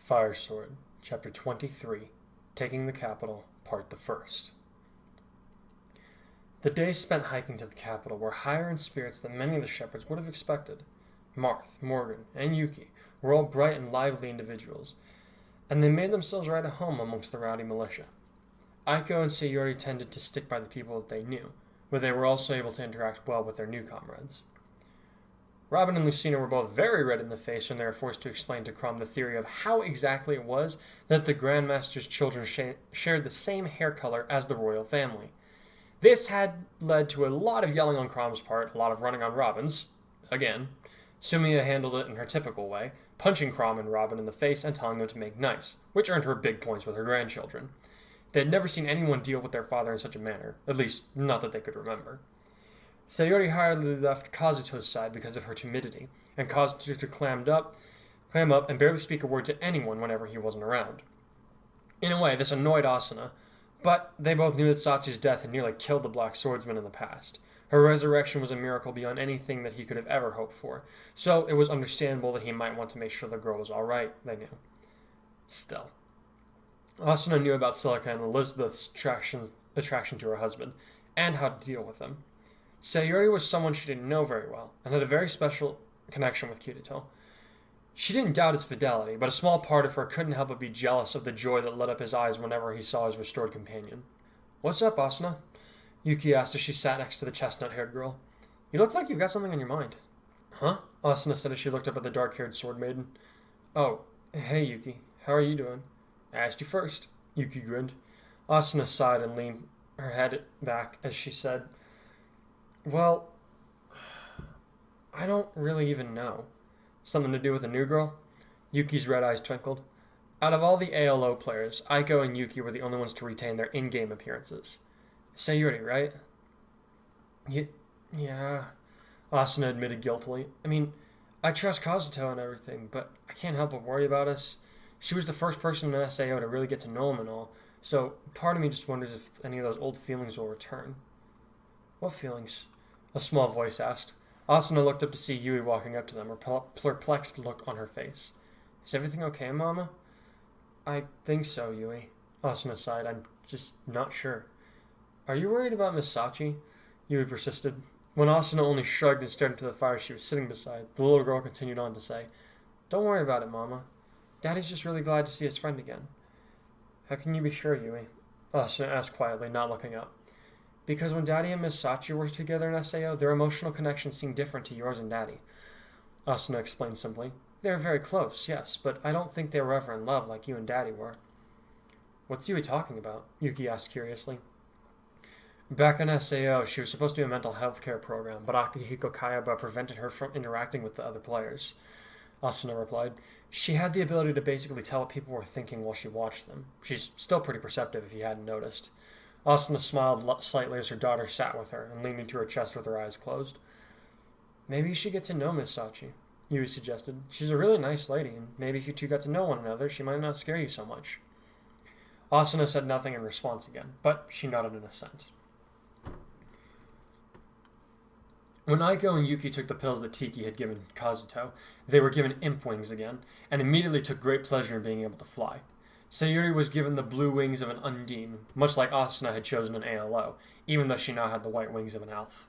Fire Sword, Chapter 23, Taking the Capital, Part the First. The days spent hiking to the capital were higher in spirits than many of the shepherds would have expected. Marth, Morgan, and Yuki were all bright and lively individuals, and they made themselves right at home amongst the rowdy militia. Aiko and Sayori tended to stick by the people that they knew, but they were also able to interact well with their new comrades. Robin and Lucina were both very red in the face when they were forced to explain to Crom the theory of how exactly it was that the Grandmaster's children shared the same hair color as the royal family. This had led to a lot of yelling on Crom's part, a lot of running on Robin's. Again, Sumia handled it in her typical way, punching Crom and Robin in the face and telling them to make nice, which earned her big points with her grandchildren. They had never seen anyone deal with their father in such a manner, at least not that they could remember. Sayori hardly left Kazuto's side because of her timidity, and caused her to clam up and barely speak a word to anyone whenever he wasn't around. In a way, this annoyed Asuna, but they both knew that Sachi's death had nearly killed the Black Swordsman in the past. Her resurrection was a miracle beyond anything that he could have ever hoped for, so it was understandable that he might want to make sure the girl was alright, they knew. Still. Asuna knew about Silica and Elizabeth's attraction to her husband, and how to deal with them. Sayori was someone she didn't know very well, and had a very special connection with Kirito. She didn't doubt his fidelity, but a small part of her couldn't help but be jealous of the joy that lit up his eyes whenever he saw his restored companion. "What's up, Asuna?" Yuki asked as she sat next to the chestnut-haired girl. "You look like you've got something on your mind." "Huh?" Asuna said as she looked up at the dark-haired sword maiden. "Oh, hey Yuki, how are you doing?" "I asked you first." Yuki grinned. Asuna sighed and leaned her head back as she said, "Well, I don't really even know. Something to do with the new girl?" Yuki's red eyes twinkled. Out of all the ALO players, Aiko and Yuki were the only ones to retain their in-game appearances. "Sayuri, right?" Yeah, Asuna admitted guiltily. "I mean, I trust Kazuto and everything, but I can't help but worry about us. She was the first person in SAO to really get to know him and all, so part of me just wonders if any of those old feelings will return." "What feelings?" a small voice asked. Asuna looked up to see Yui walking up to them, a perplexed look on her face. "Is everything okay, Mama?" "I think so, Yui." Asuna sighed. "I'm just not sure." "Are you worried about Miss Sachi?" Yui persisted. When Asuna only shrugged and stared into the fire she was sitting beside, the little girl continued on to say, "Don't worry about it, Mama. Daddy's just really glad to see his friend again." "How can you be sure, Yui?" Asuna asked quietly, not looking up. "Because when Daddy and Miss Sachi were together in SAO, their emotional connection seemed different to yours and Daddy." Asuna explained simply. "They were very close, yes, but I don't think they were ever in love like you and Daddy were." "What's Yui talking about?" Yuki asked curiously. "Back in SAO, she was supposed to be a mental health care program, but Akihiko Kayaba prevented her from interacting with the other players," Asuna replied. "She had the ability to basically tell what people were thinking while she watched them. She's still pretty perceptive if you hadn't noticed." Asuna smiled slightly as her daughter sat with her and leaned into her chest with her eyes closed. "Maybe you should get to know Miss Sachi," Yui suggested. "She's a really nice lady, and maybe if you two got to know one another, she might not scare you so much." Asuna said nothing in response again, but she nodded in assent. When Aiko and Yuki took the pills that Tiki had given Kazuto, they were given imp wings again, and immediately took great pleasure in being able to fly. Sayuri was given the blue wings of an Undine, much like Asuna had chosen an ALO, even though she now had the white wings of an elf.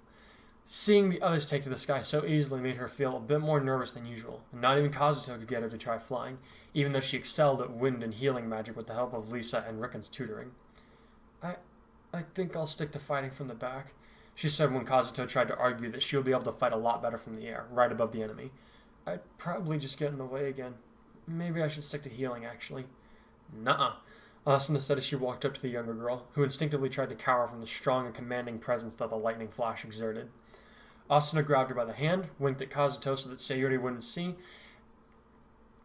Seeing the others take to the sky so easily made her feel a bit more nervous than usual, and not even Kazuto could get her to try flying, even though she excelled at wind and healing magic with the help of Lisa and Ricken's tutoring. I think I'll stick to fighting from the back," she said when Kazuto tried to argue that she would be able to fight a lot better from the air, right above the enemy. "I'd probably just get in the way again. Maybe I should stick to healing, actually." "Nuh-uh," Asuna said as she walked up to the younger girl, who instinctively tried to cower from the strong and commanding presence that the lightning flash exerted. Asuna grabbed her by the hand, winked at Kazuto so that Sayuri wouldn't see,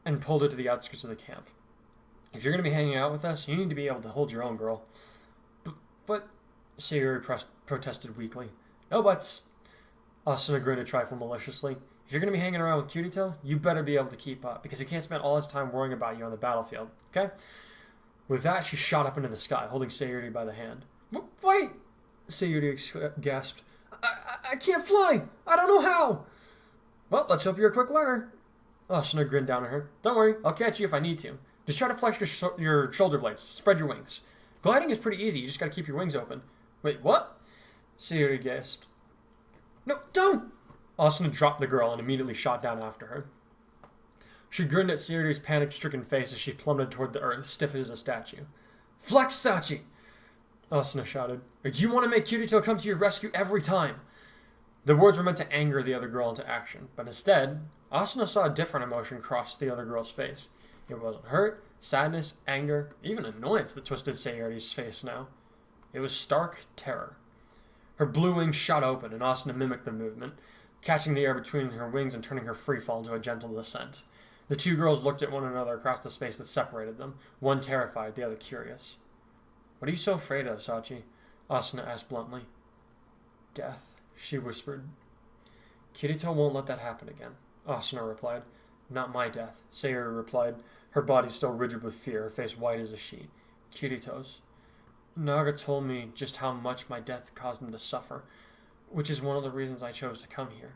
and pulled her to the outskirts of the camp. "If you're going to be hanging out with us, you need to be able to hold your own, girl." But Sayuri protested weakly. "No buts." Asuna grinned a trifle maliciously. "If you're going to be hanging around with Kirito, you better be able to keep up, because he can't spend all his time worrying about you on the battlefield, okay?" With that, she shot up into the sky, holding Sayuri by the hand. "Wait!" Sayuri gasped. I can't fly! I don't know how!" "Well, let's hope you're a quick learner." Asuna grinned down at her. "Don't worry, I'll catch you if I need to. Just try to flex your shoulder blades. Spread your wings. Gliding is pretty easy. You just gotta keep your wings open. Wait, what? Sayori gasped. No, don't! Asuna dropped the girl and immediately shot down after her. She grinned at Sayori's panic-stricken face as she plummeted toward the earth, stiff as a statue. Flex, Sachi! Asuna shouted. Or do you want to make Kirito come to your rescue every time? The words were meant to anger the other girl into action, but instead, Asuna saw a different emotion cross the other girl's face. It wasn't hurt, sadness, anger, even annoyance that twisted Sayori's face now. It was stark terror. Her blue wings shot open, and Asuna mimicked the movement, catching the air between her wings and turning her free fall into a gentle descent. The two girls looked at one another across the space that separated them, one terrified, the other curious. What are you so afraid of, Sachi? Asuna asked bluntly. Death, she whispered. Kirito won't let that happen again, Asuna replied. Not my death, Sayori replied, her body still rigid with fear, her face white as a sheet. Kirito's. Naga told me just how much my death caused him to suffer, which is one of the reasons I chose to come here.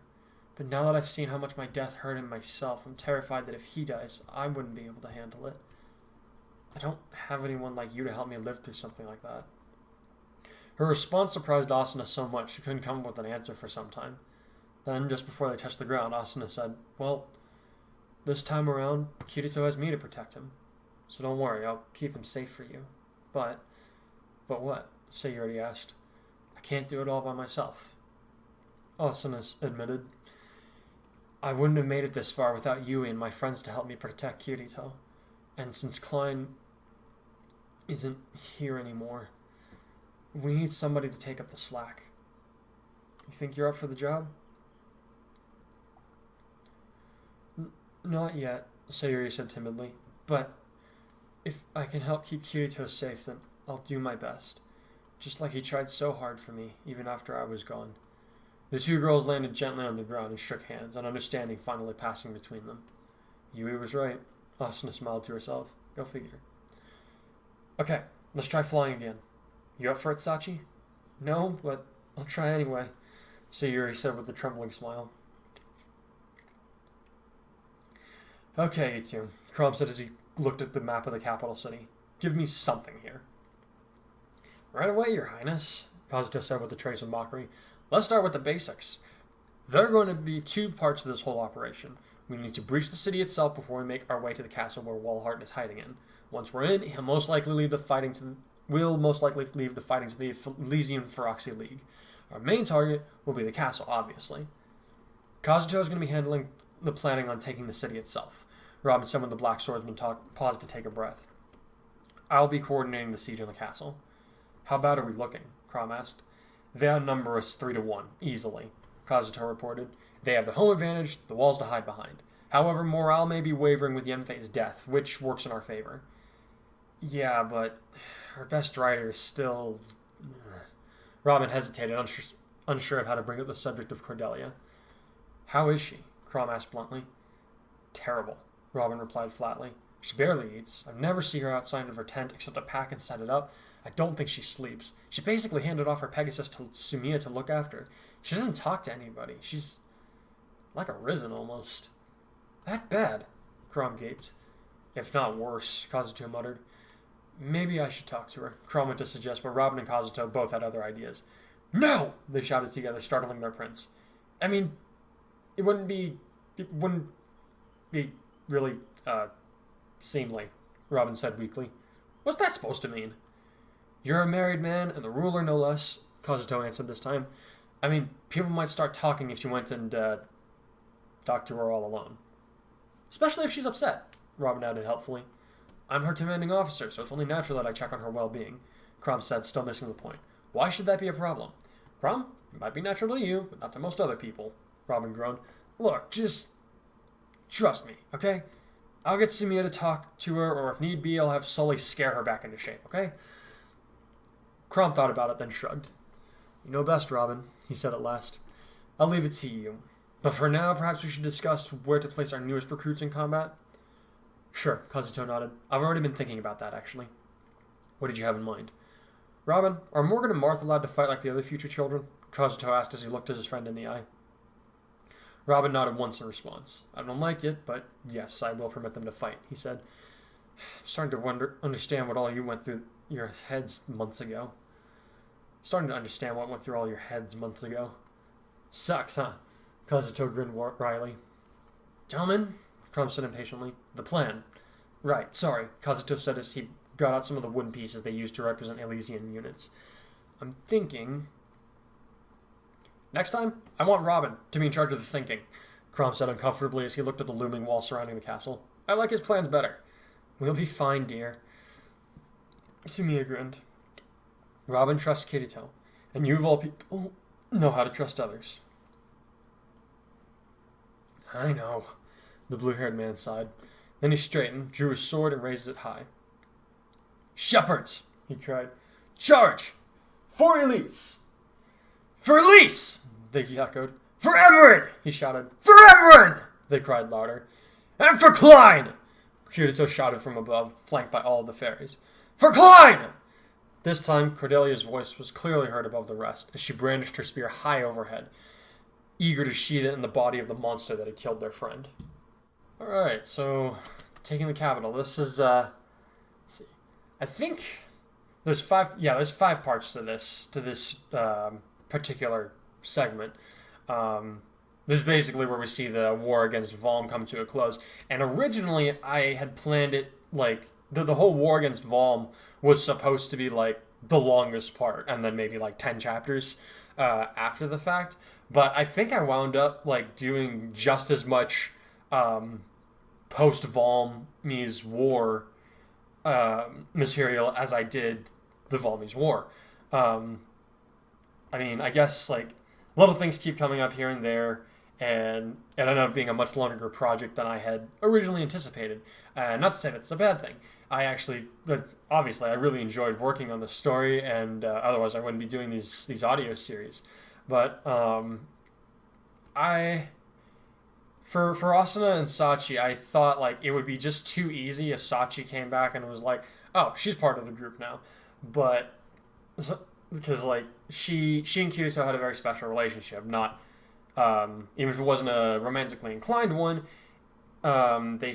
But now that I've seen how much my death hurt him myself, I'm terrified that if he dies, I wouldn't be able to handle it. I don't have anyone like you to help me live through something like that. Her response surprised Asuna so much she couldn't come up with an answer for some time. Then, just before they touched the ground, Asuna said, Well, this time around, Kirito has me to protect him. So don't worry, I'll keep him safe for you. But what? Sayori asked. I can't do it all by myself. Asuna admitted. I wouldn't have made it this far without Yui and my friends to help me protect Kirito. And since Klein isn't here anymore, we need somebody to take up the slack. You think you're up for the job? Not yet, Sayori said timidly. But if I can help keep Kirito safe, then I'll do my best. Just like he tried so hard for me, even after I was gone. The two girls landed gently on the ground and shook hands, an understanding finally passing between them. Yui was right. Asuna smiled to herself. Go figure. Okay, let's try flying again. You up for it, Sachi? No, but I'll try anyway, Sayori said with a trembling smile. Okay, Itsu, Crom said as he looked at the map of the capital city. Give me something here. Right away, Your Highness, Kazuto said with a trace of mockery. Let's start with the basics. There are going to be two parts to this whole operation. We need to breach the city itself before we make our way to the castle where Walhart is hiding in. Once we're in, we'll most likely leave the fighting to the Ylissean League. Our main target will be the castle, obviously. Kazuto is going to be handling the planning on taking the city itself. Rob and some of the Black Swordsmen paused to take a breath. I'll be coordinating the siege on the castle. How bad are we looking? Crom asked. They outnumber us 3-1, easily, Kazuto reported. They have the home advantage, the walls to hide behind. However, morale may be wavering with Yenfei's death, which works in our favor. Yeah, but our best rider is still... Robin hesitated, unsure of how to bring up the subject of Cordelia. How is she? Crom asked bluntly. Terrible, Robin replied flatly. She barely eats. I never see her outside of her tent except to pack and set it up. I don't think she sleeps. She basically handed off her Pegasus to Sumiya to look after. She doesn't talk to anybody. She's like a risen almost. That bad? Crom gaped. If not worse, Kazuto muttered. Maybe I should talk to her, Crom went to suggest, but Robin and Kazuto both had other ideas. No! They shouted together, startling their prince. I mean, it wouldn't be really, seemly, Robin said weakly. What's that supposed to mean? You're a married man, and the ruler no less, Kazuto answered this time. I mean, people might start talking if you went and, talked to her all alone. Especially if she's upset, Robin added helpfully. I'm her commanding officer, so it's only natural that I check on her well-being, Crom said, still missing the point. Why should that be a problem? Crom, it might be natural to you, but not to most other people, Robin groaned. Look, just trust me, okay? I'll get Sumiya to talk to her, or if need be, I'll have Sully scare her back into shape, okay? Crom thought about it, then shrugged. You know best, Robin, he said at last. I'll leave it to you. But for now, perhaps we should discuss where to place our newest recruits in combat? Sure, Kazuto nodded. I've already been thinking about that, actually. What did you have in mind? Robin, are Morgan and Martha allowed to fight like the other future children? Kazuto asked as he looked at his friend in the eye. Robin nodded once in response. I don't like it, but yes, I will permit them to fight, he said. I'm starting to understand what all you went through your heads months ago. Starting to understand what went through all your heads months ago. Sucks, huh? Kazuto grinned wryly. Gentlemen, Crumb said impatiently, the plan. Right, sorry, Kazuto said as he got out some of the wooden pieces they used to represent Ylissean units. I'm thinking... Next time, I want Robin to be in charge of the thinking, Crumb said uncomfortably as he looked at the looming wall surrounding the castle. I like his plans better. We'll be fine, dear. Sumiya grinned. Robin trusts Kirito, and you of all people know how to trust others. I know, the blue-haired man sighed. Then he straightened, drew his sword, and raised it high. Shepherds! He cried. Charge! For Elise! For Elise! They echoed. For Everin! He shouted. For Everin! They cried louder. And for Klein! Kirito shouted from above, flanked by all of the fairies. For Klein! This time, Cordelia's voice was clearly heard above the rest, as she brandished her spear high overhead, eager to sheath it in the body of the monster that had killed their friend. Alright, so, taking the capital. This is, let's see. I think there's five parts to this particular segment. This is basically where we see the war against Valm come to a close. And originally, I had planned it, like, the whole war against Valm was supposed to be, like, the longest part, and then maybe, like, 10 chapters after the fact. But I think I wound up, like, doing just as much post-Valmese war material as I did the Valmese war. I mean, I guess, like, little things keep coming up here and there, and it ended up being a much longer project than I had originally anticipated. Not to say that's a bad thing. I actually, obviously, I really enjoyed working on the story, and otherwise I wouldn't be doing these audio series. But for Asuna and Sachi, I thought, like, it would be just too easy if Sachi came back and was like, oh, she's part of the group now. But, because, like, she and Kirito had a very special relationship, not, even if it wasn't a romantically inclined one, I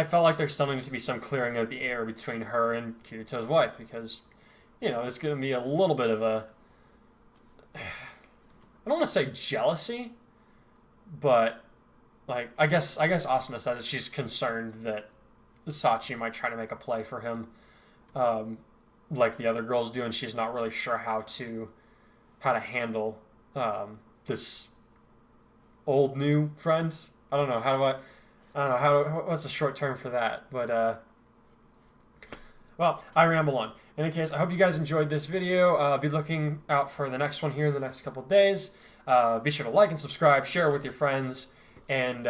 felt like there's still needed to be some clearing of the air between her and Kirito's wife, because, you know, it's going to be a little bit of a, I don't want to say jealousy, but, like, I guess Asuna said that she's concerned that Sachi might try to make a play for him, like the other girls do, and she's not really sure how to handle this old new friend. I don't know what's the short term for that, but well, I ramble on. In any case, I hope you guys enjoyed this video. Be looking out for the next one here in the next couple of days. Be sure to like and subscribe, share it with your friends, and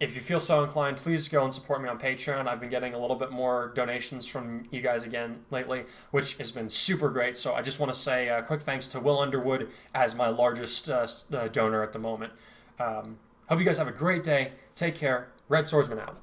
if you feel so inclined, please go and support me on Patreon. I've been getting a little bit more donations from you guys again lately, which has been super great. So I just want to say a quick thanks to Will Underwood as my largest donor at the moment. Hope you guys have a great day. Take care. Red Swordsman out.